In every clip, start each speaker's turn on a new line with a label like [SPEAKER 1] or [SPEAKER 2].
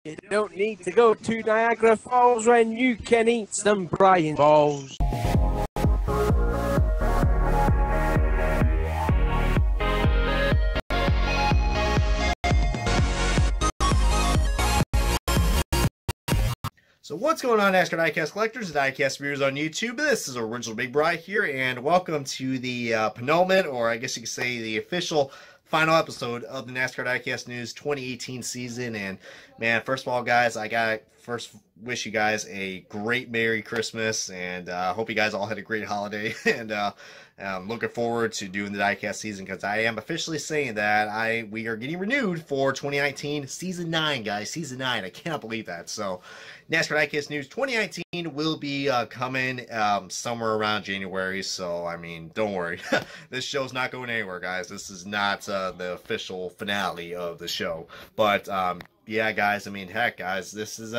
[SPEAKER 1] You don't need to go to Niagara Falls when you can eat some Brian balls.
[SPEAKER 2] So what's going on, NASCAR Diecast collectors and Diecast viewers on YouTube? This is Original Big Bri here, and welcome to the penultimate, or I guess you could say the official final episode of the NASCAR Diecast News 2018 season. And man, first of all, guys, I gotta first wish you guys a great Merry Christmas, and hope you guys all had a great holiday. And I'm looking forward to doing the Diecast season, because I am officially saying that we are getting renewed for 2019 season 9, guys. Season 9. I cannot believe that. So NASCAR Diecast News 2019 will be coming somewhere around January. So I mean, don't worry. This show's not going anywhere, guys. This is not the official finale of the show. But yeah, guys. I mean, heck, guys, this is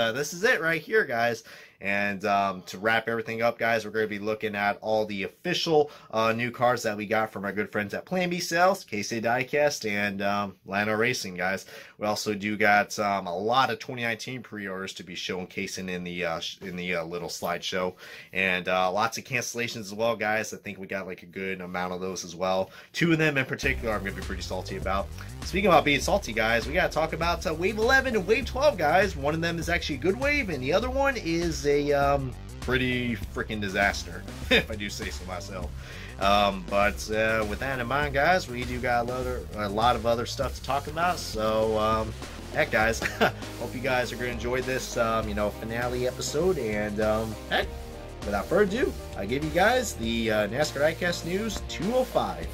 [SPEAKER 2] it right here, guys. And to wrap everything up, guys, we're going to be looking at all the official new cars that we got from our good friends at Plan B Sales, KC Diecast, and Lano Racing, guys. We also do got a lot of 2019 pre-orders to be showcasing in the little slideshow, and lots of cancellations as well, guys. I think we got like a good amount of those as well. 2 of them in particular I'm going to be pretty salty about. Speaking about being salty, guys, we got to talk about Wave 11 and Wave 12, guys. One of them is actually a good wave, and the other one is a pretty freaking disaster, if I do say so myself. But with that in mind, guys, we do got a lot of other stuff to talk about. So heck, guys, hope you guys are going to enjoy this finale episode. And heck, without further ado, I give you guys the NASCAR Diecast News 205.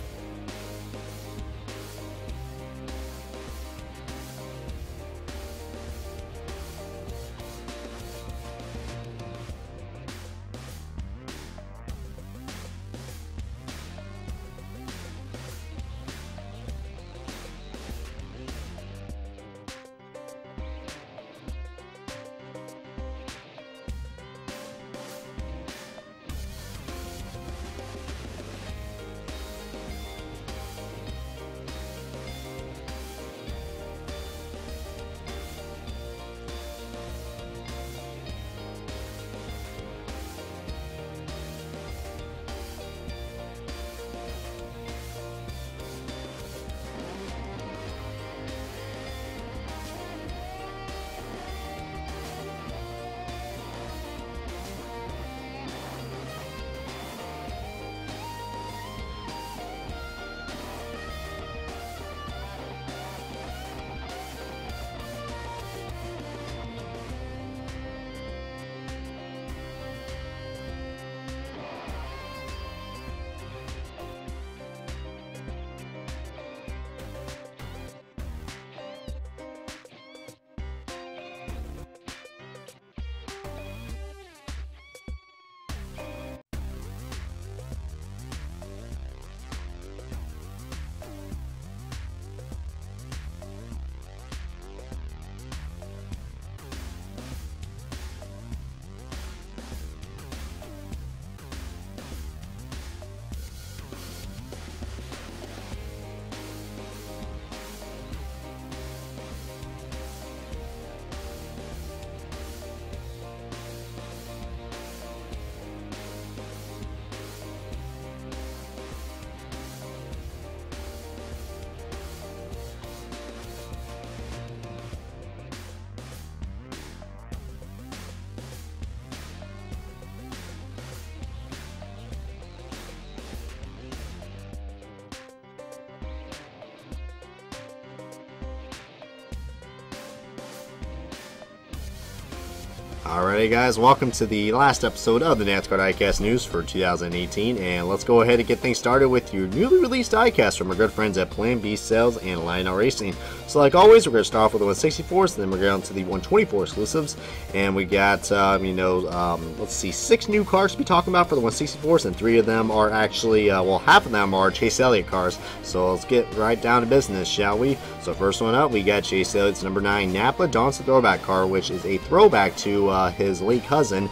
[SPEAKER 2] Alrighty, guys, welcome to the last episode of the NASCAR Diecast News for 2018, and let's go ahead and get things started with your newly released diecast from our good friends at Plan B Sales and Lionel Racing. So like always, we're going to start off with the 164s, and then we're going to the 124 exclusives, and we got, let's see, 6 new cars to be talking about for the 164s, and 3 of them are actually, half of them are Chase Elliott cars. So let's get right down to business, shall we? So first one up, we got Chase Elliott's number 9 Napa Dawn's the throwback car, which is a throwback to his late cousin,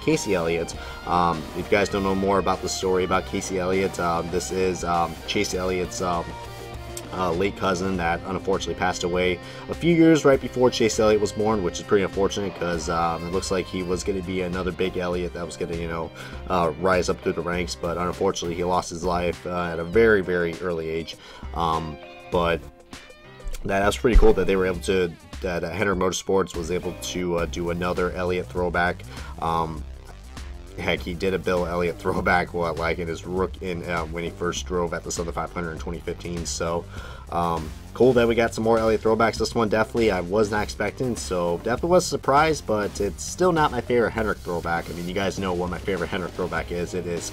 [SPEAKER 2] Casey Elliott. If you guys don't know more about the story about Casey Elliott, this is Chase Elliott's late cousin that unfortunately passed away a few years right before Chase Elliott was born, which is pretty unfortunate because it looks like he was going to be another big Elliott that was going to, you know, rise up through the ranks, but unfortunately he lost his life at a very, very early age. But that's pretty cool that they were able to, that Hendrick Motorsports was able to do another Elliott throwback. Heck, he did a Bill Elliott throwback, like in his when he first drove at the Southern 500 in 2015. So cool that we got some more Elliott throwbacks. This one definitely I was not expecting, so definitely was a surprise, but it's still not my favorite Hendrick throwback. I mean, you guys know what my favorite Hendrick throwback is. It is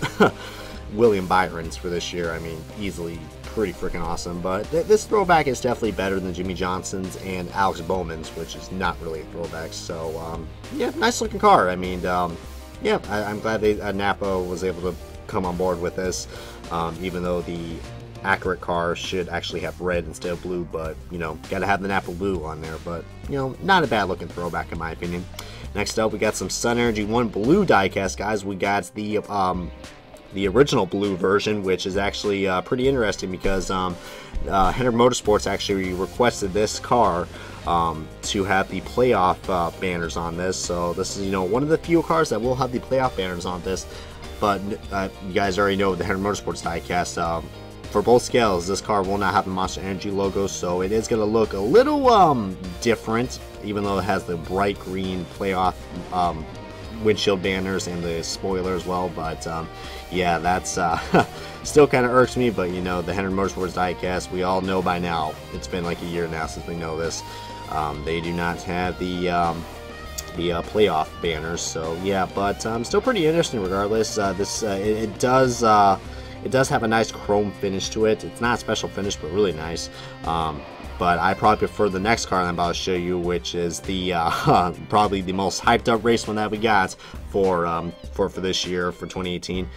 [SPEAKER 2] William Byron's for this year. I mean, easily pretty freaking awesome, but this throwback is definitely better than Jimmy Johnson's and Alex Bowman's, which is not really a throwback. So yeah, nice looking car. I mean, yeah, I'm glad Napa was able to come on board with this, even though the accurate car should actually have red instead of blue, but, you know, gotta have the Napa blue on there, but, you know, not a bad looking throwback in my opinion. Next up, we got some Sun Energy 1 blue diecast, guys. We got the original blue version, which is actually pretty interesting because Hendrick Motorsports actually requested this car to have the playoff banners on this. So this is, you know, one of the few cars that will have the playoff banners on this. But you guys already know the Hendrick Motorsports diecast. For both scales, this car will not have the Monster Energy logo, so it is going to look a little different, even though it has the bright green playoff windshield banners and the spoiler as well. But yeah, that's still kind of irks me. But you know, the Hendrick Motorsports diecast, we all know by now, it's been like a year now since we know this, they do not have the playoff banners. So yeah, but still pretty interesting regardless. It does have a nice chrome finish to it. It's not a special finish, but really nice. But I probably prefer the next car I'm about to show you, which is the probably the most hyped up race one that we got for this year, for 2018.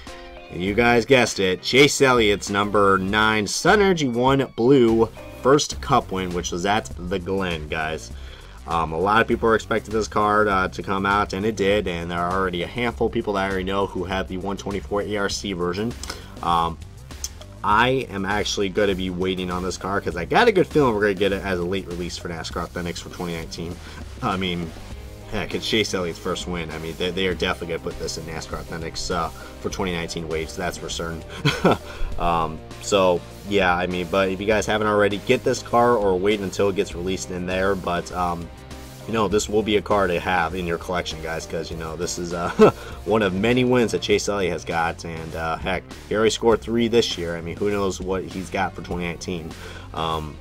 [SPEAKER 2] And you guys guessed it, Chase Elliott's number 9 Sun Energy 1 blue first Cup win, which was at the Glen, guys. A lot of people are expecting this car to come out, and it did, and there are already a handful of people that I already know who have the 124 ARC version. I am actually going to be waiting on this car because I got a good feeling we're going to get it as a late release for NASCAR Authentics for 2019. I mean, heck, it's Chase Elliott's first win. I mean, they are definitely going to put this in NASCAR Authentics for 2019 waves, that's for certain. So, yeah, I mean, but if you guys haven't already, get this car or wait until it gets released in there. But, you know, this will be a car to have in your collection, guys, because, you know, this is one of many wins that Chase Elliott has got, and heck, he already scored 3 this year. I mean, who knows what he's got for 2019.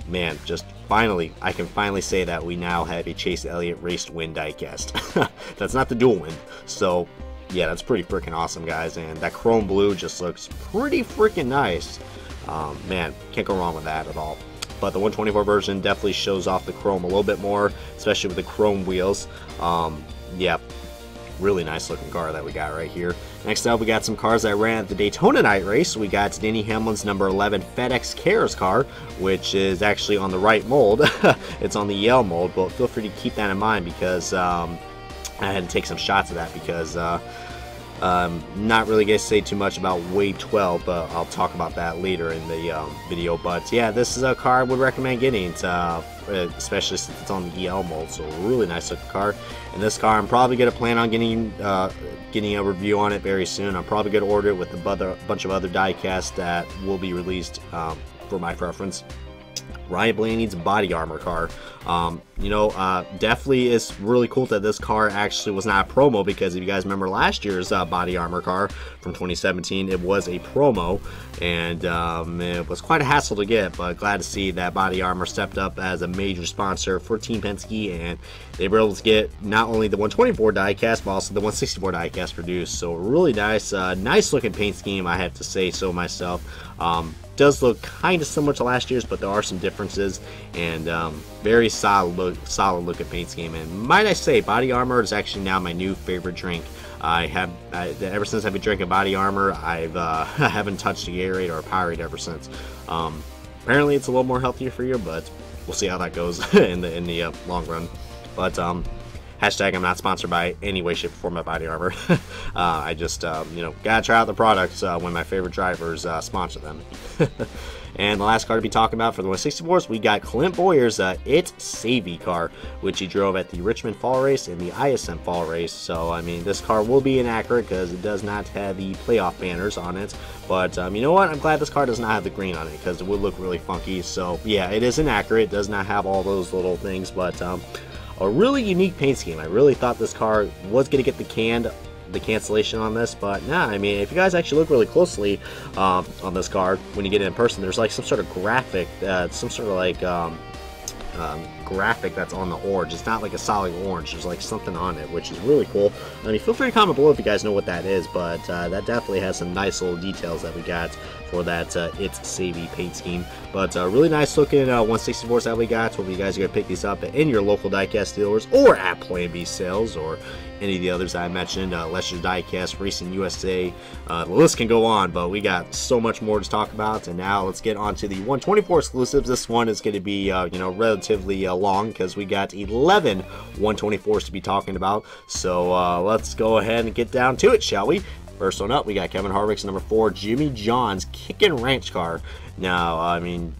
[SPEAKER 2] Man, just finally, I can finally say that we now have a Chase Elliott raced win diecast. That's not the dual win, so yeah, that's pretty freaking awesome, guys, and that chrome blue just looks pretty freaking nice. Man, can't go wrong with that at all. But the 124 version definitely shows off the chrome a little bit more, especially with the chrome wheels. Yeah, really nice looking car that we got right here. Next up, we got some cars that ran at the Daytona night race. We got Denny Hamlin's number 11 FedEx Cares car, which is actually on the right mold. It's on the Yale mold, but feel free to keep that in mind because I had to take some shots of that because not really going to say too much about Wave 12, but I'll talk about that later in the video. But yeah, this is a car I would recommend getting, especially since it's on the EL mold. So really nice looking car. And this car, I'm probably going to plan on getting a review on it very soon. I'm probably going to order it with a bunch of other diecasts that will be released for my preference. Ryan Blaney's body armor car. You know, definitely is really cool that this car actually was not a promo, because if you guys remember last year's body armor car from 2017, it was a promo, and it was quite a hassle to get, but glad to see that Body Armor stepped up as a major sponsor for Team Penske, and they were able to get not only the 124 diecast, but also the 164 diecast produced. So really nice, nice looking paint scheme, I have to say so myself. Does look kind of similar to last year's, but there are some differences, and very solid looking paint scheme. And might I say, Body Armor is actually now my new favorite drink. Ever since I've been drinking Body Armor, I haven't touched a Gatorade or a Powerade ever since. Apparently it's a little more healthier for you, but we'll see how that goes in the long run. But Hashtag I'm not sponsored by any way, shape, or form by Body Armor. I just, you know, gotta try out the products when my favorite drivers sponsor them. And the last car to be talking about for the 164s, we got Clint Bowyer's It Savvy car, which he drove at the Richmond Fall Race and the ISM Fall Race. So, I mean, this car will be inaccurate because it does not have the playoff banners on it. But, you know what? I'm glad this car does not have the green on it because it would look really funky. So, yeah, it is inaccurate. It does not have all those little things, but a really unique paint scheme. I really thought this car was going to get the cancellation on this, but nah, I mean, if you guys actually look really closely on this car when you get it in person, there's like some sort of graphic, some sort of like graphic that's on the orange. It's not like a solid orange, there's like something on it, which is really cool. I mean, feel free to comment below if you guys know what that is, but that definitely has some nice little details that we got for that It's Savvy paint scheme. But really nice looking 164s that we got. Hope you guys are going to pick these up in your local Diecast dealers or at Plan B sales or any of the others I mentioned, Lester's Diecast, Racing USA. The list can go on, but we got so much more to talk about. And now let's get on to the 124 exclusives. This one is going to be, you know, relatively long because we got 11 124s to be talking about. So let's go ahead and get down to it, shall we? First one up, we got Kevin Harvick's number 4 Jimmy John's Kickin' Ranch car. Now, I'm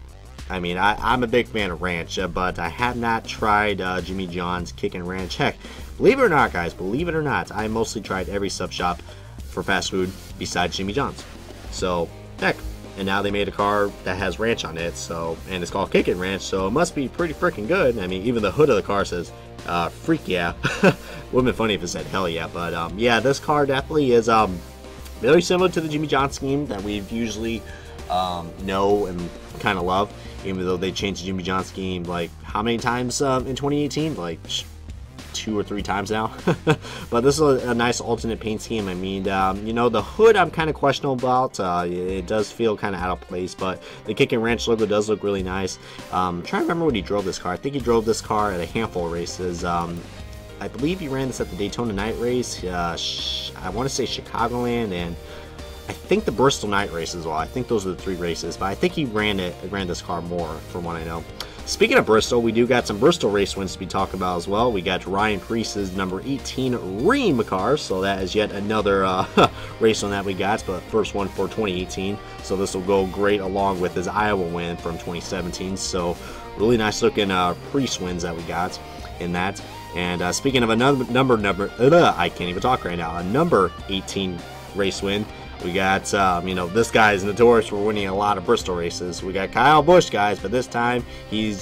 [SPEAKER 2] a big fan of ranch, but I have not tried Jimmy John's Kickin' Ranch. Heck, believe it or not, guys, believe it or not, I mostly tried every sub shop for fast food besides Jimmy John's. So, heck, and now they made a car that has ranch on it, so, and it's called Kickin' Ranch, so it must be pretty freaking good. I mean, even the hood of the car says, freak yeah. Would've been funny if it said hell yeah, but yeah, this car definitely is very similar to the Jimmy John scheme that we've usually know and kind of love, even though they changed the Jimmy John scheme like how many times in 2018? Like 2 or 3 times now. But this is a nice alternate paint scheme. I mean, you know, the hood I'm kind of questionable about. It does feel kind of out of place, but the Kickin' Ranch logo does look really nice. I'm trying to remember when he drove this car. I think he drove this car at a handful of races. I believe he ran this at the Daytona Night Race, I want to say Chicagoland, and I think the Bristol Night Race as well. I think those are the 3 races, but I think he ran this car more, from what I know. Speaking of Bristol, we do got some Bristol race wins to be talking about as well. We got Ryan Preece's number 18 Ream car, so that is yet another race one that we got, but first one for 2018. So this will go great along with his Iowa win from 2017. So really nice looking Preece wins that we got in that. And speaking of another I can't even talk right now. A number 18 race win. We got, you know, this guy is notorious for winning a lot of Bristol races. We got Kyle Busch, guys, but this time he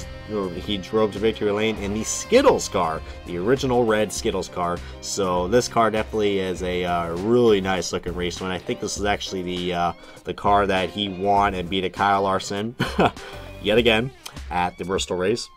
[SPEAKER 2] drove to victory lane in the Skittles car, the original red Skittles car. So this car definitely is a really nice looking race win. I think this is actually the car that he won and beat a Kyle Larson yet again at the Bristol race.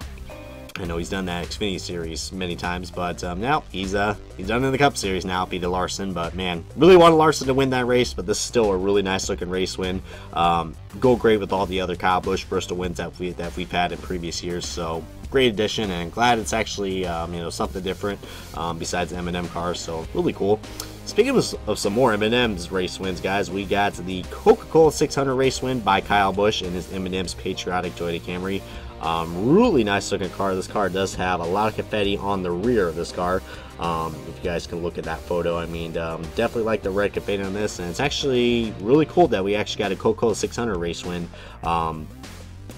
[SPEAKER 2] I know he's done that Xfinity Series many times, but now he's done it in the Cup Series now, beat Larson. But man, really wanted Larson to win that race, but this is still a really nice looking race win. Go great with all the other Kyle Busch Bristol wins that we've had in previous years. So great addition, and glad it's actually you know, something different besides M&M cars. So really cool. Speaking of some more M&M's race wins, guys, we got the Coca-Cola 600 race win by Kyle Busch in his M&M's Patriotic Toyota Camry. Really nice looking car. This car does have a lot of confetti on the rear of this car. If you guys can look at that photo, I mean, definitely like the red confetti on this, and it's actually really cool that we actually got a Coca-Cola 600 race win.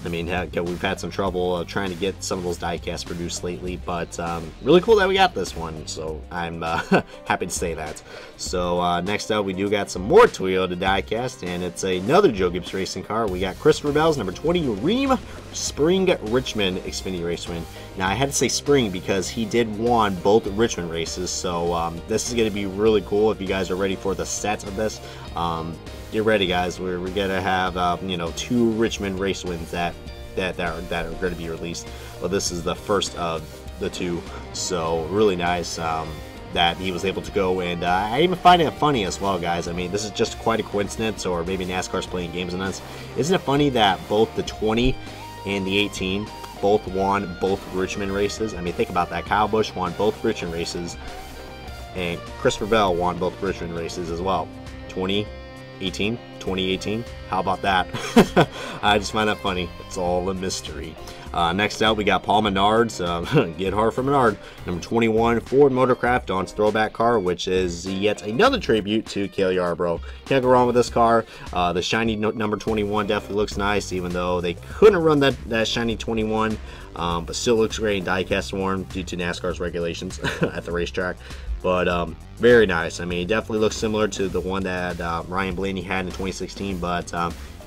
[SPEAKER 2] I mean, heck, we've had some trouble trying to get some of those diecasts produced lately, but really cool that we got this one, so I'm happy to say that. So next up, we do got some more Toyota diecast, and it's another Joe Gibbs racing car. We got Christopher Bell's number 20 Ream Spring Richmond Xfinity race win. Now, I had to say spring because he did won both Richmond races, so this is going to be really cool if you guys are ready for the sets of this. Get ready, guys. We're gonna have you know, 2 Richmond race wins that are going to be released. Well, this is the first of the 2, so really nice that he was able to go. And I even find it funny as well, guys. I mean, this is just quite a coincidence, or maybe NASCAR's playing games on us. Isn't it funny that both the 20 and the 18 both won both Richmond races? I mean, think about that. Kyle Busch won both Richmond races, and Christopher Bell won both Richmond races as well. 2018. How about that? I just find that funny. It's all a mystery. Next out, we got Paul Menard's, get hard for Menard, number 21 Ford Motorcraft on its throwback car, which is yet another tribute to Cale Yarborough. Can't go wrong with this car. The shiny number 21 definitely looks nice, even though they couldn't run that shiny 21, but still looks great in diecast form due to NASCAR's regulations at the racetrack. But very nice. I mean, it definitely looks similar to the one that Ryan Blaney had in 2016, but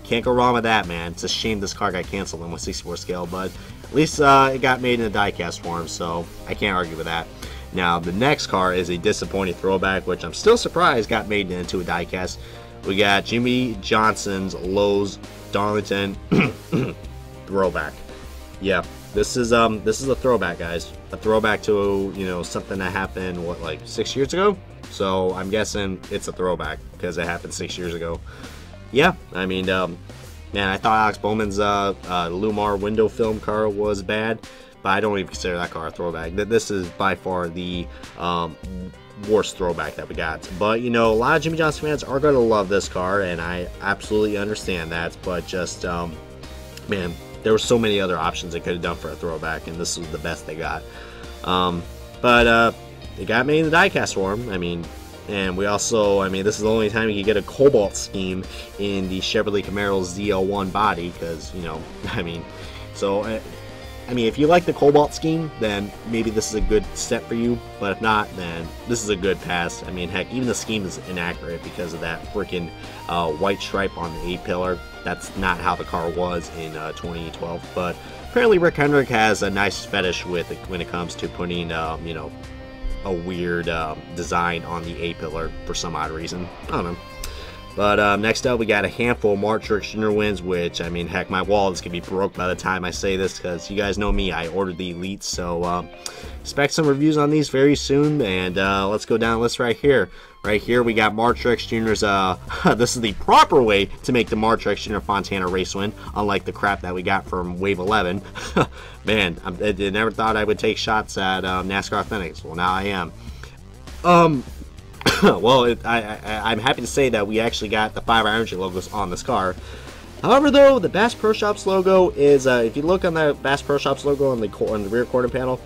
[SPEAKER 2] can't go wrong with that, man. It's a shame this car got canceled on 1/64 scale, but at least it got made in a diecast form, so I can't argue with that. Now, the next car is a disappointing throwback, which I'm still surprised got made into a diecast. We got Jimmy Johnson's Lowe's Darlington throwback. Yeah, this is a throwback, guys. A throwback to, you know, something that happened, what, like 6 years ago? So I'm guessing it's a throwback because it happened 6 years ago. Yeah, I mean, man, I thought Alex Bowman's Lumar window film car was bad, but I don't even consider that car a throwback. This is by far the worst throwback that we got. But, you know, a lot of Jimmy Johnson fans are going to love this car, and I absolutely understand that. But just, man, there were so many other options they could have done for a throwback, and this was the best they got. But it got made in the diecast form. I mean, and we also, I mean, this is the only time you can get a cobalt scheme in the Chevrolet Camaro ZL1 body, because, you know, I mean, so, I mean, if you like the cobalt scheme, then maybe this is a good step for you, but if not, then this is a good pass. I mean, heck, even the scheme is inaccurate because of that freaking white stripe on the A-pillar. That's not how the car was in 2012, but apparently Rick Hendrick has a nice fetish with it when it comes to putting, you know, a weird design on the A-pillar for some odd reason. I don't know. But next up, we got a handful of Mark Truex Jr. wins, which, I mean, heck, my wallet's going to be broke by the time I say this, because you guys know me, I ordered the Elites, so expect some reviews on these very soon, and let's go down the list right here. Right here, we got Mark Truex Jr.'s, this is the proper way to make the Mark Truex Jr. Fontana race win, unlike the crap that we got from Wave 11. Man, I never thought I would take shots at NASCAR Authentics. Well, now I am. Well, I'm happy to say that we actually got the 5 Energy logos on this car. However, though, the Bass Pro Shops logo is, if you look on the Bass Pro Shops logo on the rear quarter panel,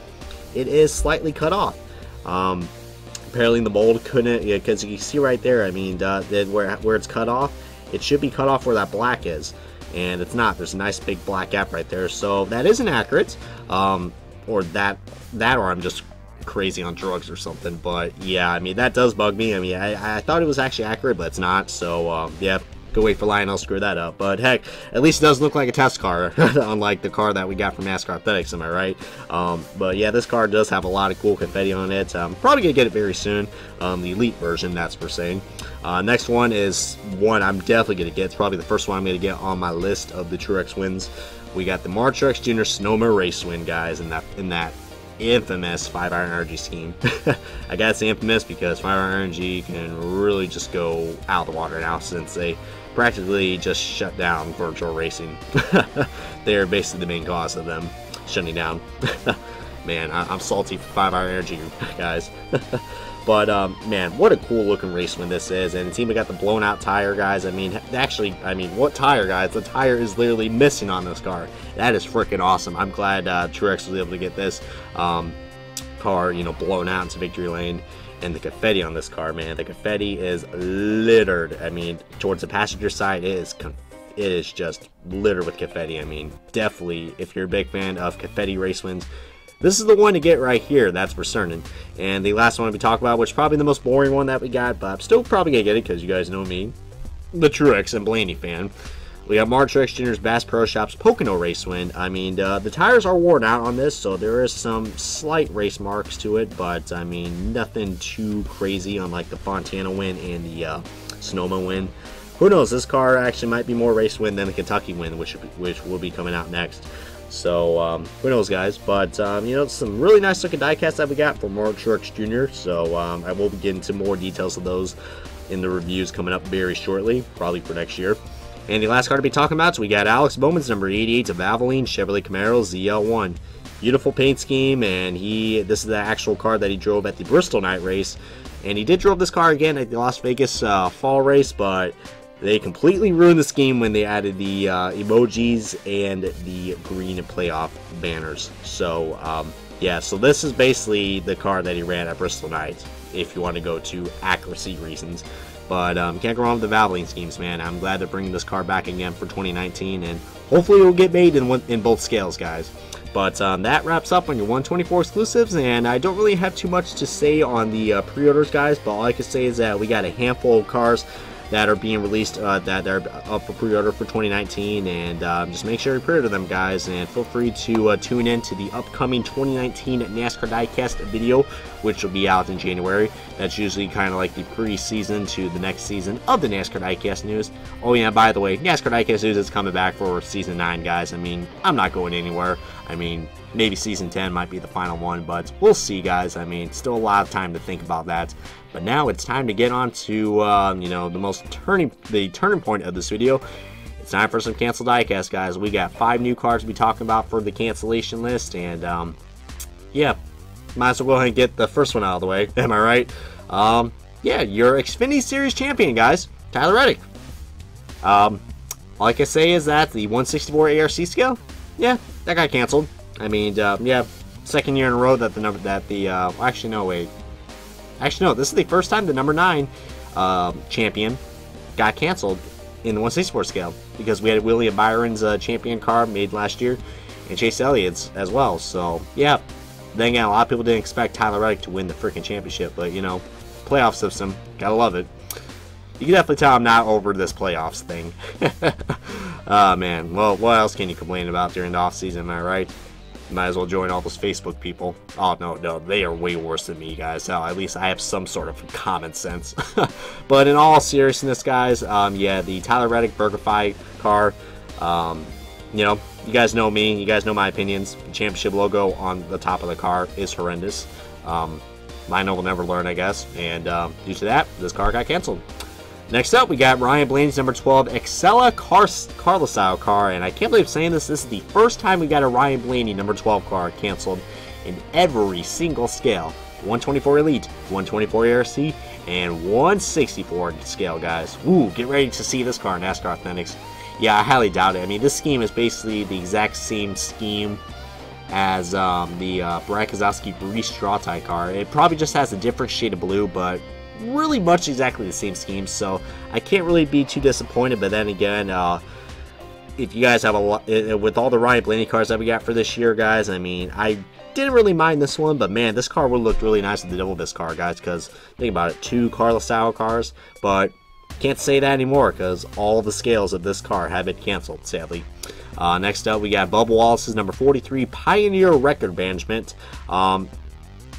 [SPEAKER 2] it is slightly cut off. Apparently the mold couldn't, because you can see right there, I mean, where it's cut off, it should be cut off where that black is, and it's not. There's a nice big black gap right there, so that isn't accurate, or that or I'm just crazy on drugs or something. But yeah, I mean, that does bug me. I mean, I thought it was actually accurate, but it's not, so yeah, go wait for Lionel screw that up. But heck, at least it does look like a test car, unlike the car that we got from NASCAR Authentics, am I right? But yeah, this car does have a lot of cool confetti on it. Probably gonna get it very soon, the Elite version, that's per se. Next one is one I'm definitely gonna get. It's probably the first one I'm gonna get on my list of the Truex wins. We got the Mark Truex Jr. Sonoma race win, guys, in that infamous 5-hour energy scheme. I guess it's infamous because 5-hour energy can really just go out the water now, since they practically just shut down virtual racing. They're basically the main cause of them shutting down. Man, I'm salty for 5-hour energy, guys. But man, what a cool looking race win this is. And the team got the blown out tire, guys. I mean, actually, I mean, what tire, guys? The tire is literally missing on this car. That is freaking awesome. I'm glad Truex was able to get this car, you know, blown out into victory lane. And the confetti on this car, man, the confetti is littered. I mean, towards the passenger side, it is just littered with confetti. I mean, definitely, if you're a big fan of confetti race wins, this is the one to get right here, that's for certain. And the last one we talk about, which is probably the most boring one that we got, but I'm still probably going to get it because you guys know me, the Truex and Blaney fan. We got Mark Truex Jr.'s Bass Pro Shops Pocono race win. I mean, the tires are worn out on this, so there is some slight race marks to it, but I mean, nothing too crazy, unlike the Fontana win and the Sonoma win. Who knows, this car actually might be more race win than the Kentucky win, which will be coming out next. So, who knows, guys, but, you know, some really nice looking diecast that we got for Mark Truex Jr., so, I will be getting into more details of those in the reviews coming up very shortly, probably for next year. And the last car to be talking about, so we got Alex Bowman's number 88 of Valvoline Chevrolet Camaro ZL1. Beautiful paint scheme, and this is the actual car that he drove at the Bristol night race, and he did drove this car again at the Las Vegas fall race, but They completely ruined the scheme when they added the emojis and the green playoff banners. So, yeah, so this is basically the car that he ran at Bristol Night, if you want to go to accuracy reasons. But can't go wrong with the Valvoline schemes, man. I'm glad they're bringing this car back again for 2019, and hopefully it will get made in both scales, guys. But that wraps up on your 124 exclusives, and I don't really have too much to say on the pre-orders, guys, but all I can say is that we got a handful of cars that are being released that are up for pre-order for 2019, and just make sure you pre-order them, guys, and feel free to tune in to the upcoming 2019 NASCAR Diecast video, which will be out in January. That's usually kind of like the pre-season to the next season of the NASCAR Diecast news. Oh yeah, by the way, NASCAR Diecast news is coming back for season 9, guys. I mean, I'm not going anywhere. I mean, maybe season 10 might be the final one, but we'll see, guys. I mean, still a lot of time to think about that. But now it's time to get on to, you know, the turning point of this video. It's time for some canceled diecast, guys. We got 5 new cars to be talking about for the cancellation list, and yeah, might as well go ahead and get the first one out of the way. Am I right? Yeah, your Xfinity Series champion, guys, Tyler Reddick. All I can say is that the 164 ARC scale, yeah, that got canceled. I mean, yeah, second year in a row that actually no, wait. Actually, no, this is the first time the number 9 champion got canceled in the 164 scale, because we had William Byron's champion car made last year and Chase Elliott's as well. So, yeah, then again, a lot of people didn't expect Tyler Reddick to win the freaking championship, but, you know, playoff system, gotta love it. You can definitely tell I'm not over this playoffs thing. Oh, man. Well, what else can you complain about during the offseason, am I right? Might as well join all those Facebook people. Oh, no, they are way worse than me, guys. Hell, at least I have some sort of common sense. But in all seriousness, guys, yeah, the Tyler Reddick BurgerFi car, you know, you guys know me. You guys know my opinions. The championship logo on the top of the car is horrendous. Mine will never learn, I guess. And due to that, this car got canceled. Next up, we got Ryan Blaney's number 12 Excella Carla style car, and I can't believe I'm saying this. This is the first time we got a Ryan Blaney number 12 car canceled in every single scale: 124 Elite, 124 ARC, and 164 scale, guys. Ooh, get ready to see this car in NASCAR Authentics. Yeah, I highly doubt it. I mean, this scheme is basically the exact same scheme as the Brad Keselowski Breeze Straw Tie car. It probably just has a different shade of blue, but really much exactly the same scheme, so I can't really be too disappointed. But then again, if you guys have a lot with all the Ryan Blaney cars that we got for this year, guys, I mean, I didn't really mind this one, but man, this car would look really nice with the Double Bisc car, guys, because think about it, 2 Carla style cars, but can't say that anymore because all the scales of this car have been canceled, sadly. Next up, we got Bubba Wallace's number 43 Pioneer Record Management.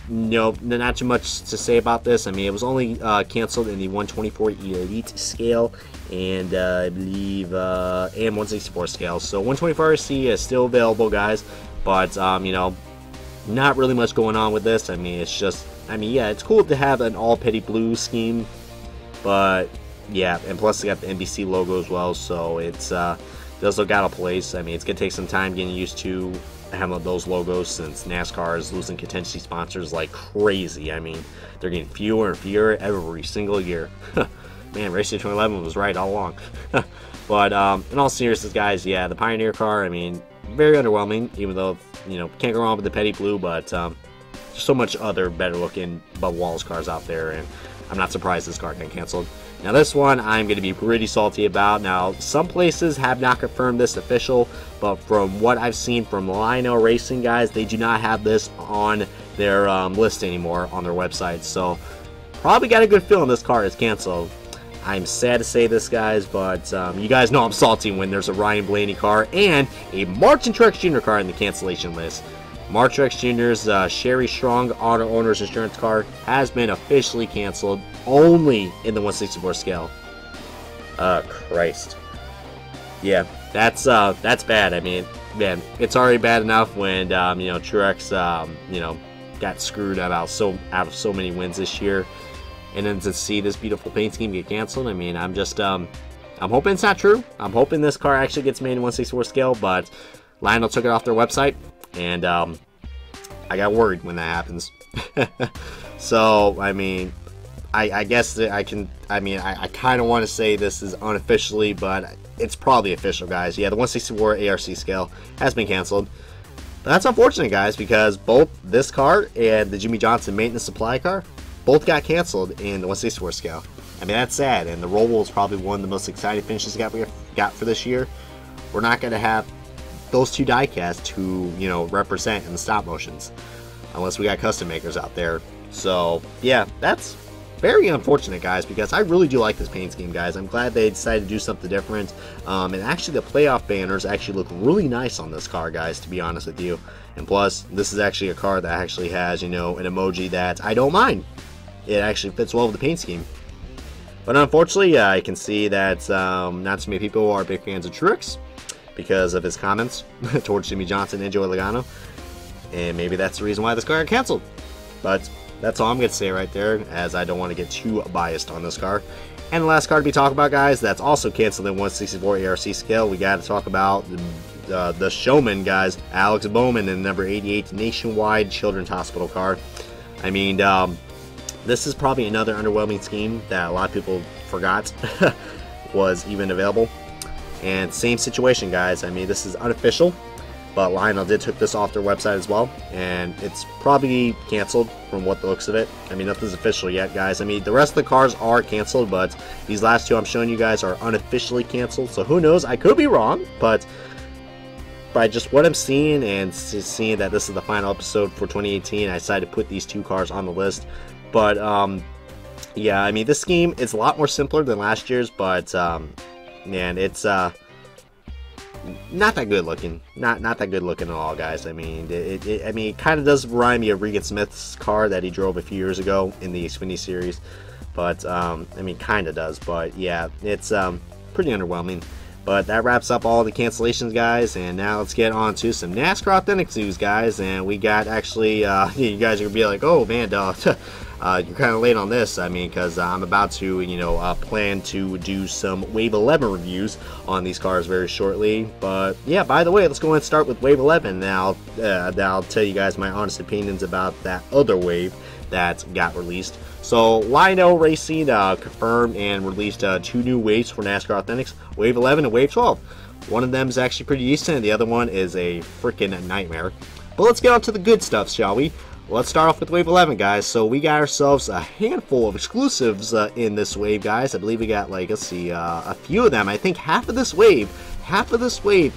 [SPEAKER 2] No, not too much to say about this. I mean, it was only canceled in the 124 Elite scale and I believe and 164 scale. So 124 RC is still available, guys, but you know, not really much going on with this. I mean, it's just, I mean, yeah, it's cool to have an all petty blue scheme, but yeah, and plus they got the NBC logo as well, so it's does look out of place. I mean, it's gonna take some time getting used to having those logos, since NASCAR is losing contingency sponsors like crazy. I mean, they're getting fewer and fewer every single year. Man, Racing 2011 was right all along. But in all seriousness, guys, yeah, the Pioneer car, I mean, very underwhelming, even though, you know, can't go wrong with the petty blue, but there's so much other better looking Bubba Wallace cars out there, and I'm not surprised this car got canceled. Now this one I'm going to be pretty salty about. Now some places have not confirmed this official, but from what I've seen from Lionel Racing, guys, they do not have this on their list anymore on their website. So probably got a good feeling this car is canceled. I'm sad to say this, guys, but you guys know I'm salty when there's a Ryan Blaney car and a Martin Truex Jr. car in the cancellation list. Martin Truex Jr.'s Sherry Strong Auto Owners Insurance car has been officially canceled, only in the 164 scale. Christ. Yeah, that's bad. I mean, man, it's already bad enough when you know, Truex you know, got screwed out of so many wins this year, and then to see this beautiful paint scheme get canceled, I mean, I'm just I'm hoping it's not true. I'm hoping this car actually gets made in 164 scale, but Lionel took it off their website, and I got worried when that happens. So, I mean, I guess that I can, I kind of want to say this is unofficially, but it's probably official, guys. Yeah, the 164 ARC scale has been canceled. But that's unfortunate, guys, because both this car and the Jimmie Johnson maintenance supply car both got canceled in the 164 scale. I mean, that's sad, and the Roval is probably one of the most exciting finishes we got for this year. We're not going to have those two diecast to, you know, represent in the stop motions, unless we got custom makers out there. So, yeah, that's very unfortunate, guys, because I really do like this paint scheme, guys. I'm glad they decided to do something different. And actually, the playoff banners actually look really nice on this car, guys, to be honest with you. And plus, this is actually a car that actually has, you know, an emoji that I don't mind. It actually fits well with the paint scheme. But unfortunately, I can see that not so many people are big fans of Truex because of his comments towards Jimmie Johnson and Joey Logano. And maybe that's the reason why this car got canceled. But that's all I'm going to say right there, as I don't want to get too biased on this car. And the last car to be talking about, guys, that's also canceled in 164 ARC scale. We got to talk about the showman, guys, Alex Bowman in number 88 Nationwide Children's Hospital car. I mean, this is probably another underwhelming scheme that a lot of people forgot was even available. And same situation, guys. I mean, this is unofficial, but Lionel did took this off their website as well, and it's probably canceled from what the looks of it. I mean, nothing's official yet, guys. I mean, the rest of the cars are canceled, but these last two I'm showing you guys are unofficially canceled. So who knows? I could be wrong, but by just what I'm seeing and seeing that this is the final episode for 2018, I decided to put these two cars on the list. But yeah, I mean, this scheme is a lot more simpler than last year's, but man, it's not that good looking. Not that good looking at all, guys. I mean, it kind of does remind me of Regan Smith's car that he drove a few years ago in the Xfinity series. But I mean, kind of does. But yeah, it's pretty underwhelming. But that wraps up all the cancellations, guys. And now let's get on to some NASCAR Authentics news, guys. And we got actually, you guys are gonna be like, oh man, dog. You're kind of late on this. I mean, because I'm about to, you know, plan to do some Wave 11 reviews on these cars very shortly. But yeah, by the way, let's go ahead and start with Wave 11. Now, I'll tell you guys my honest opinions about that other wave that got released. So Lionel Racing confirmed and released two new waves for NASCAR Authentics, Wave 11 and Wave 12. One of them is actually pretty decent, and the other one is a freaking nightmare. But let's get on to the good stuff, shall we? Let's start off with Wave 11, guys. So we got ourselves a handful of exclusives in this wave, guys. I believe we got, like, let's see, a few of them. I think half of this wave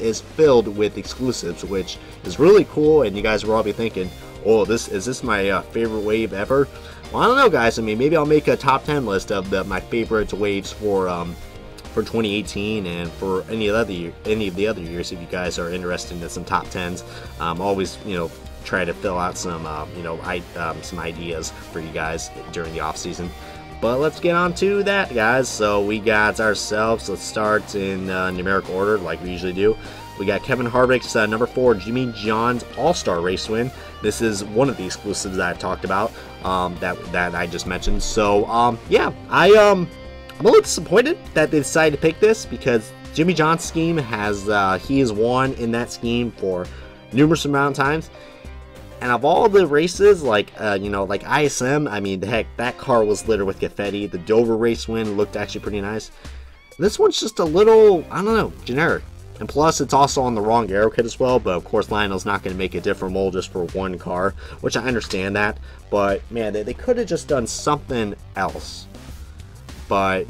[SPEAKER 2] is filled with exclusives, which is really cool. And you guys will all be thinking, oh, is this my favorite wave ever? Well, I don't know, guys. I mean, maybe I'll make a top 10 list of my favorite waves for 2018 and for any of the other years. If you guys are interested in some top 10s, always, you know, try to fill out some some ideas for you guys during the off season. But let's get on to that, guys. So we got ourselves, let's start in numerical order like we usually do. We got Kevin Harvick's number 4 Jimmie John's All-Star race win. This is one of the exclusives that I've talked about, that I just mentioned. So yeah, I'm a little disappointed that they decided to pick this, because Jimmie John's scheme has he has won in that scheme for numerous amount of times. And of all the races, like you know, like ISM, I mean, heck, that car was littered with confetti. The Dover race win looked actually pretty nice. This one's just a little, I don't know, generic. And plus, it's also on the wrong aero kit as well. But of course, Lionel's not going to make a different mold just for one car, which I understand that. But man, they could have just done something else. But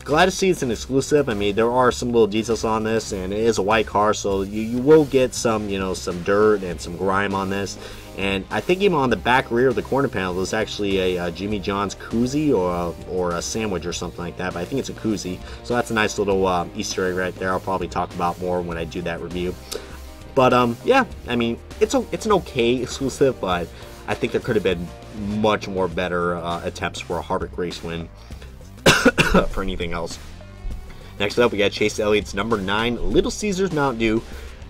[SPEAKER 2] glad to see it's an exclusive. I mean, there are some little details on this, and it is a white car, so you will get some, you know, some dirt and some grime on this. And I think even on the back rear of the corner panel, there's actually a Jimmie John's koozie or a sandwich or something like that. But I think it's a koozie, so that's a nice little Easter egg right there. I'll probably talk about more when I do that review. But yeah, I mean, it's an okay exclusive, but I think there could have been much more better attempts for a Harvick race win for anything else. Next up, we got Chase Elliott's number 9 Little Caesars Mountain Dew.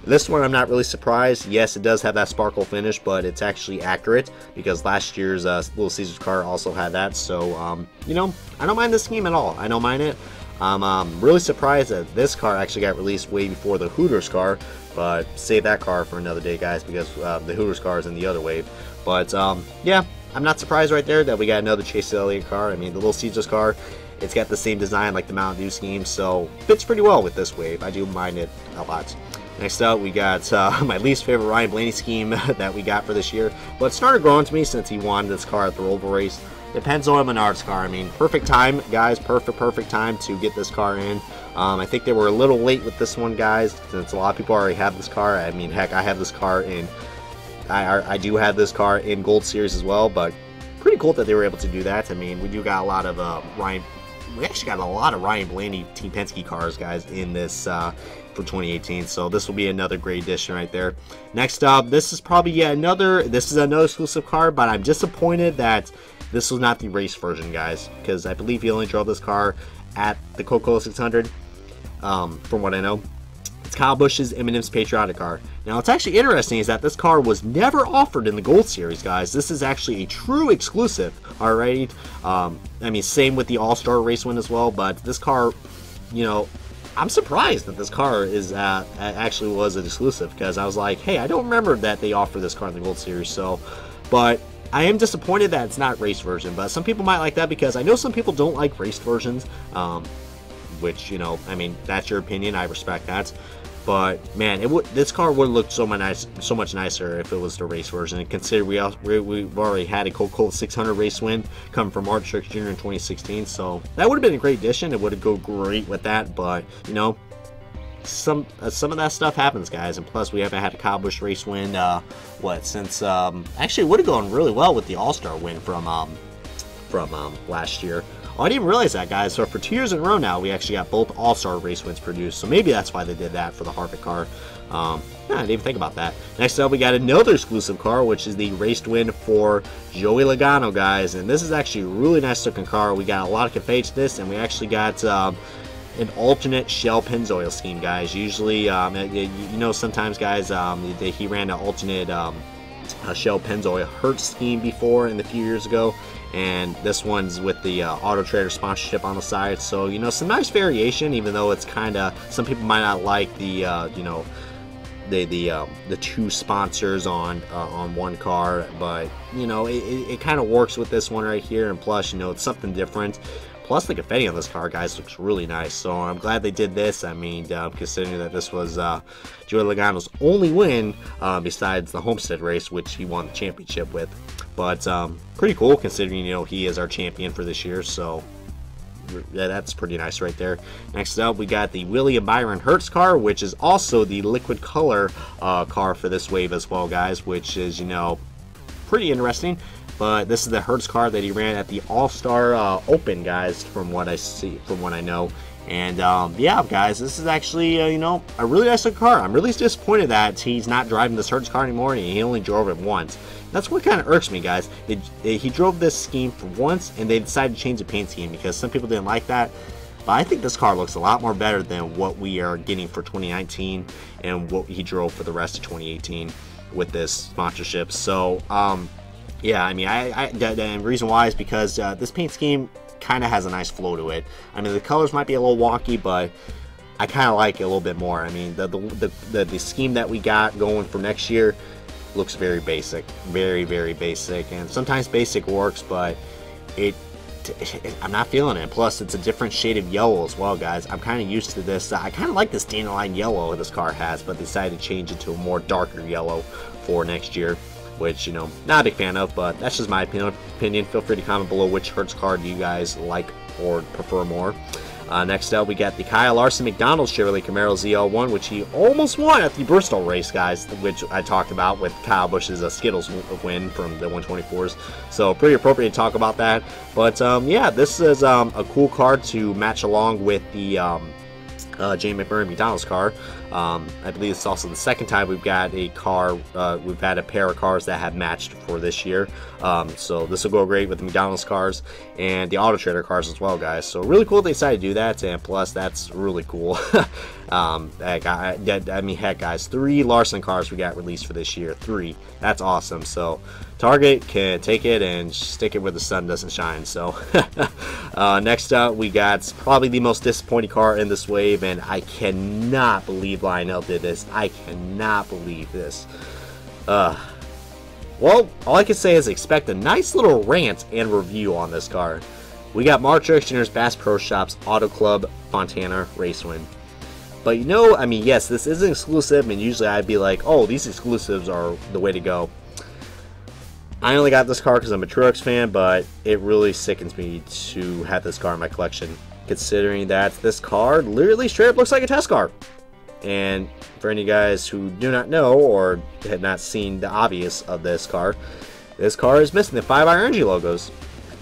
[SPEAKER 2] This one I'm not really surprised. Yes, it does have that sparkle finish, but it's actually accurate, because last year's Little Caesars car also had that. So you know, I don't mind this scheme at all. I don't mind it. I'm really surprised that this car actually got released way before the Hooters car, but save that car for another day, guys, because the Hooters car is in the other wave. But yeah, I'm not surprised right there that we got another Chase Elliott car. I mean, the Little Caesars car, it's got the same design like the Mountain Dew scheme, so fits pretty well with this wave. I do mind it a lot. Next up, we got my least favorite Ryan Blaney scheme that we got for this year, but it started growing to me since he won this car at the Roval race. Depends on Menard's car. I mean, perfect time, guys. Perfect time to get this car in. I think they were a little late with this one, guys, since a lot of people already have this car. I mean, heck, I have this car in. I do have this car in Gold Series as well, but pretty cool that they were able to do that. I mean, we do got a lot of Ryan. We actually got a lot of Ryan Blaney Team Penske cars, guys, in this for 2018. So this will be another great addition right there. Next up, this is probably another. This is another exclusive car, but I'm disappointed that this was not the race version, guys, because I believe he only drove this car at the Coca-Cola 600, from what I know. It's Kyle Busch's M&M's Patriotic car. Now, what's actually interesting is that this car was never offered in the Gold Series, guys. This is actually a true exclusive, alright? I mean, same with the All-Star race win as well, but this car, you know, I'm surprised that this car is actually was an exclusive, because I was like, hey, I don't remember that they offered this car in the Gold Series, so, but I am disappointed that it's not race version, but some people might like that, because I know some people don't like race versions, which, you know, I mean, that's your opinion, I respect that. But man, this car would look so much nicer if it was the race version. And consider we've already had a Coca-Cola 600 race win coming from Martin Truex Jr. in 2016, so that would have been a great addition. It would have go great with that. But you know, some of that stuff happens, guys. And plus, we haven't had a Kyle Busch race win since actually it would have gone really well with the All-Star win from last year. Oh, I didn't even realize that, guys. So for 2 years in a row now, we actually got both All-Star race wins produced. So maybe that's why they did that for the Harvick car. Yeah, I didn't even think about that. Next up, we got another exclusive car, which is the race win for Joey Logano, guys. And this is actually a really nice looking car. We got a lot of confetti to this, and we actually got an alternate shell Pennzoil scheme, guys. Usually, you know, sometimes, guys, he ran an alternate shell Pennzoil Hertz scheme before in a few years ago. And this one's with the Auto Trader sponsorship on the side, so you know, some nice variation, even though it's kind of, some people might not like the you know, the two sponsors on one car, but you know, it kind of works with this one right here. And plus, you know, it's something different. Plus, the confetti on this car, guys, looks really nice. So I'm glad they did this. I mean, considering that this was Joey Logano's only win besides the Homestead race, which he won the championship with. But pretty cool, considering, you know, he is our champion for this year. So yeah, that's pretty nice right there. Next up, we got the William Byron Hertz car, which is also the liquid color car for this wave as well, guys, which is, you know, pretty interesting. But this is the Hertz car that he ran at the All-Star Open, guys, from what I see, from what I know. And yeah, guys, this is actually, you know, a really nice looking car. I'm really disappointed that he's not driving this Hertz car anymore, and he only drove it once. That's what kind of irks me, guys. He drove this scheme for once, and they decided to change the paint scheme because some people didn't like that. But I think this car looks a lot more better than what we are getting for 2019 and what he drove for the rest of 2018 with this sponsorship. So, yeah, I mean, the reason why is because this paint scheme kind of has a nice flow to it. I mean, the colors might be a little wonky, but I kind of like it a little bit more. I mean, the scheme that we got going for next year looks very basic, very basic, and sometimes basic works, but I'm not feeling it. Plus, it's a different shade of yellow as well, guys. I'm kind of used to this. I kind of like this dandelion yellow this car has, but decided to change it to a more darker yellow for next year, which, you know, not a big fan of, but that's just my opinion. Feel free to comment below which Hertz car do you guys like or prefer more. Next up, we got the Kyle Larson McDonald's Chevrolet Camaro ZL1, which he almost won at the Bristol race, guys, which I talked about with Kyle Busch's Skittles win from the 124s. So pretty appropriate to talk about that. But yeah, this is a cool car to match along with the Jamie McMurray McDonald's car. I believe it's also the second time we've got a car, we've had a pair of cars that have matched for this year. So this will go great with the McDonald's cars and the Auto Trader cars as well, guys. So really cool they decided to do that, and plus that's really cool. I mean, heck, guys, 3 Larson cars we got released for this year. 3. That's awesome. So Target can take it and stick it where the sun doesn't shine. So next up, we got probably the most disappointing car in this wave, and I cannot believe Lionel did this. I cannot believe this.
[SPEAKER 3] Well, all I can say is expect a nice little rant and review on this car. We got Mark Truex Jr.'s Bass Pro Shops Auto Club Fontana race win. But you know, I mean, yes, this is an exclusive, and usually I'd be like, oh, these exclusives are the way to go. I only got this car because I'm a Truex fan, but it really sickens me to have this car in my collection, considering that this car literally straight up looks like a test car. And for any guys who do not know or have not seen the obvious of this car is missing the 5-iron energy logos.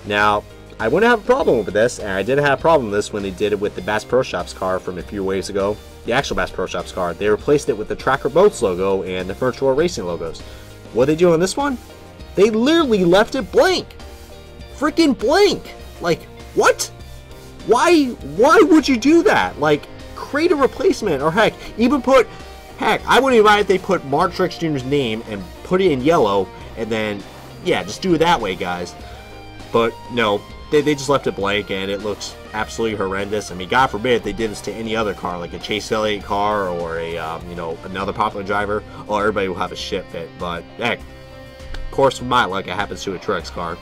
[SPEAKER 3] Now, I wouldn't have a problem with this, and I did have a problem with this when they did it with the Bass Pro Shops car from a few waves ago. The actual Bass Pro Shops car. They replaced it with the Tracker Boats logo and the Virtual Racing logos. What did they do on this one? They literally left it blank. Freaking blank. Like, what? Why would you do that? Like, create a replacement, or heck, I wouldn't even mind if they put Mark Truex Jr.'s name and put it in yellow, and then, yeah, just do it that way, guys. But no, they just left it blank, and it looks absolutely horrendous. I mean, God forbid they did this to any other car, like a Chase Elliott car or a, you know, another popular driver. Oh, everybody will have a shit fit. But heck, of course, with my luck, it happens to a Truex car.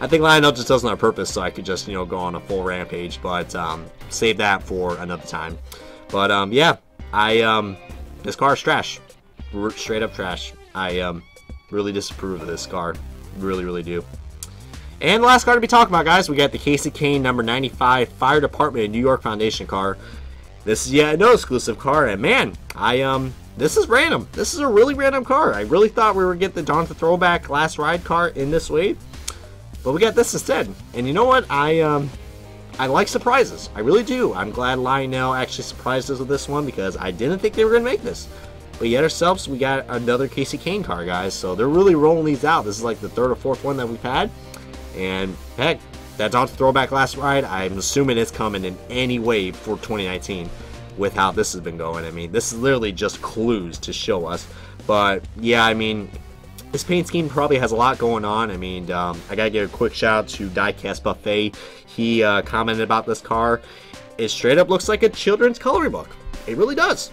[SPEAKER 3] I think Lionel just does it on purpose, so I could just, you know, go on a full rampage. But save that for another time. But yeah, this car is trash, straight up trash. I really disapprove of this car, really do. And the last car to be talking about, guys, we got the Kasey Kahne number 95 Fire Department of New York Foundation car. This is yet another exclusive car, and man, this is random. This is a really random car. I really thought we would get the Jonathan Throwback Last Ride car in this wave, but we got this instead. And you know what? I like surprises. I really do. I'm glad Lionel actually surprised us with this one, because I didn't think they were going to make this. But yet ourselves, we got another Kasey Kahne car, guys. So they're really rolling these out. This is like the third or fourth one that we've had. And heck, that Jonathan Throwback Last Ride, I'm assuming it's coming in any way for 2019 with how this has been going. I mean, this is literally just clues to show us. But yeah, I mean, this paint scheme probably has a lot going on. I mean, I gotta give a quick shout out to Diecast Buffet. He commented about this car. It straight up looks like a children's coloring book. It really does.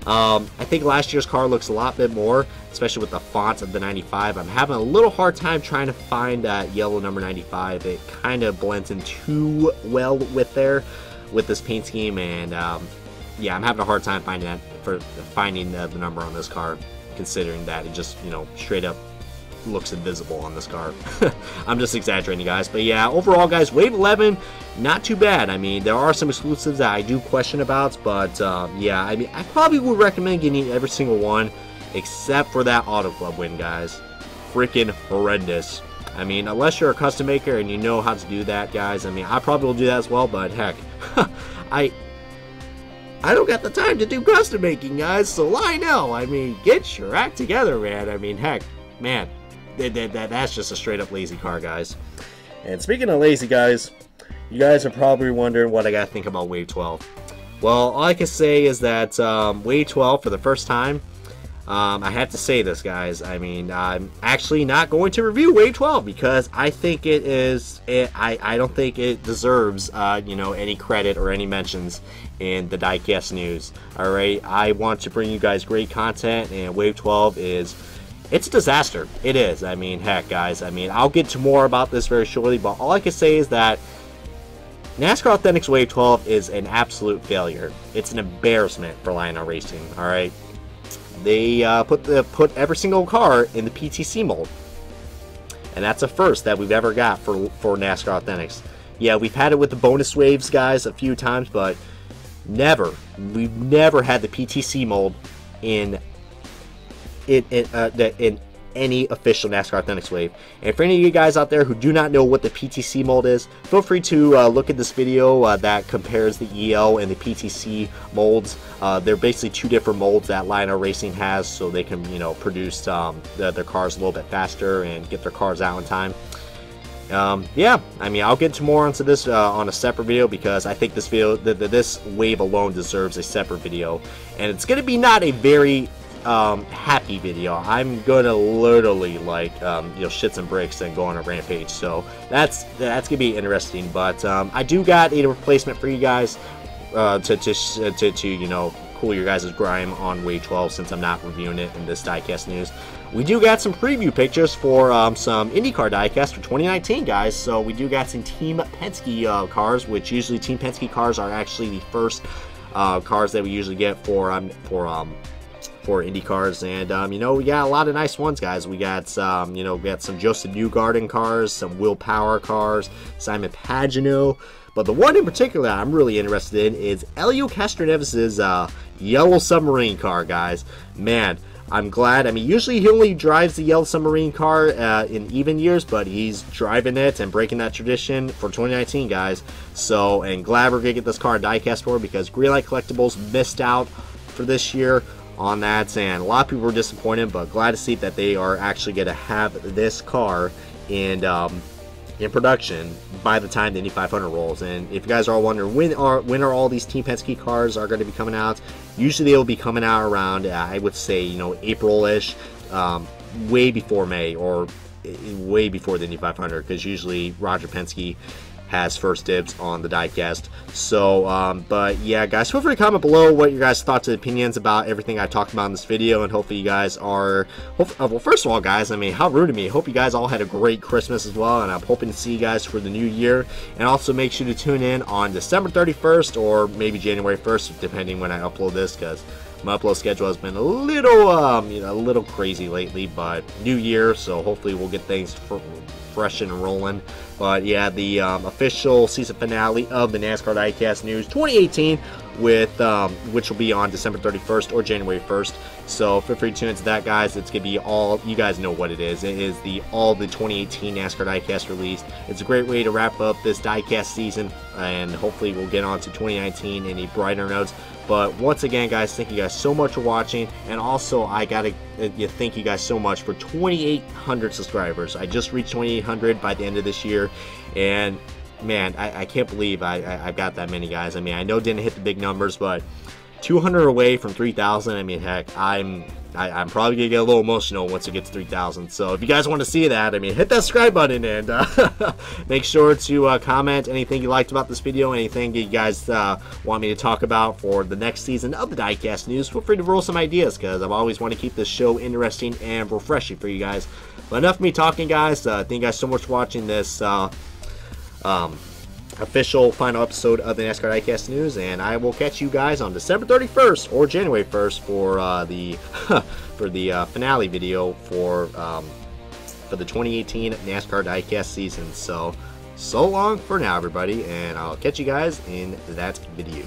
[SPEAKER 3] I think last year's car looks a lot bit more, especially with the fonts of the 95. I'm having a little hard time trying to find that yellow number 95. It kind of blends in too well with this paint scheme, and yeah, I'm having a hard time finding the number on this car, considering that it just, you know, straight up looks invisible on this car. I'm just exaggerating, guys, but yeah, overall, guys, Wave 11, not too bad. I mean, there are some exclusives that I do question about, but yeah, I mean, I probably would recommend getting every single one except for that Auto Club win, guys. Freaking horrendous. I mean, unless you're a custom maker and you know how to do that, guys, I mean, I probably will do that as well, but heck, I don't got the time to do custom making, guys, so I know. I mean, get your act together, man. I mean, heck, man, that's just a straight up lazy car, guys. And speaking of lazy, guys, you guys are probably wondering what I gotta think about Wave 12. Well, all I can say is that Wave 12, for the first time, I have to say this, guys. I mean, I'm actually not going to review Wave 12 because I think I don't think it deserves, you know, any credit or any mentions in the Diecast news. All right, I want to bring you guys great content, and Wave 12 it's a disaster. It is. I mean, heck, guys. I mean, I'll get to more about this very shortly, but all I can say is that NASCAR Authentics Wave 12 is an absolute failure. It's an embarrassment for Lionel Racing. All right. They put every single car in the PTC mold, and that's a first that we've ever got for NASCAR Authentics. Yeah, we've had it with the bonus waves, guys, a few times, but we've never had the PTC mold in any official NASCAR Authentics wave. And for any of you guys out there who do not know what the PTC mold is, feel free to look at this video that compares the EL and the PTC molds. They're basically two different molds that Lionel Racing has, so they can, you know, produce their cars a little bit faster and get their cars out in time. Yeah, I mean, I'll get to more onto this on a separate video, because I think this video, this wave alone deserves a separate video, and it's going to be not a very happy video. I'm gonna literally like you know, shits and bricks and go on a rampage, so that's gonna be interesting. But I do got a replacement for you guys to you know, cool your guys' grime on Wave 12, since I'm not reviewing it in this Diecast news. we do got some preview pictures for some IndyCar diecast for 2019, guys. So we do got some Team Penske cars, which usually Team Penske cars are actually the first cars that we usually get for IndyCars. And you know, we got a lot of nice ones, guys. We got some, you know, we got some Joseph Newgarden cars, some Will Power cars, Simon Pagenaud. But the one in particular I'm really interested in is Elio Castroneves' Yellow Submarine car, guys. Man, I'm glad. I mean, usually he only drives the Yellow Submarine car in even years, but he's driving it and breaking that tradition for 2019, guys. So, and glad we're going to get this car in diecast for, because Greenlight Collectibles missed out for this year on that, and a lot of people were disappointed, but glad to see that they are actually going to have this car in production by the time the Indy 500 rolls. And if you guys are all wondering when are all these Team Penske cars are going to be coming out, usually they will be coming out around I would say, you know, April-ish, way before May, or way before the Indy 500, because usually Roger Penske has first dibs on the diecast. So but yeah, guys, feel free to comment below what your guys' thoughts and opinions about everything I talked about in this video, and hopefully you guys are well, first of all, guys, I mean, how rude of me. Hope you guys all had a great Christmas as well, and I'm hoping to see you guys for the new year. And also make sure to tune in on December 31st or maybe January 1st, depending when I upload this, because my upload schedule has been a little you know, a little crazy lately. But new year, so hopefully we'll get things fresh and rolling. But yeah, the official season finale of the NASCAR Diecast News 2018, with which will be on December 31st or January 1st. So feel free to tune into that, guys. It's gonna be all, you guys know what it is. It is all the 2018 NASCAR Diecast release. It's a great way to wrap up this diecast season, and hopefully we'll get on to 2019 in a brighter notes. But once again, guys, thank you guys so much for watching, and also I gotta thank you guys so much for 2,800 subscribers. I just reached 2,800 by the end of this year, and man, I can't believe I've got that many, guys. I mean, I know didn't hit the big numbers, but 200 away from 3,000. I mean, heck, I'm probably gonna get a little emotional once it gets 3,000. So if you guys want to see that, I mean, hit that subscribe button, and make sure to comment anything you liked about this video, anything you guys want me to talk about for the next season of the Diecast News. Feel free to roll some ideas, because I've always want to keep this show interesting and refreshing for you guys. But enough of me talking, guys. Thank you guys so much for watching this official final episode of the NASCAR Diecast News, and I will catch you guys on December 31st or January 1st for the finale video for the 2018 NASCAR Diecast season. So long for now, everybody, and I'll catch you guys in that video.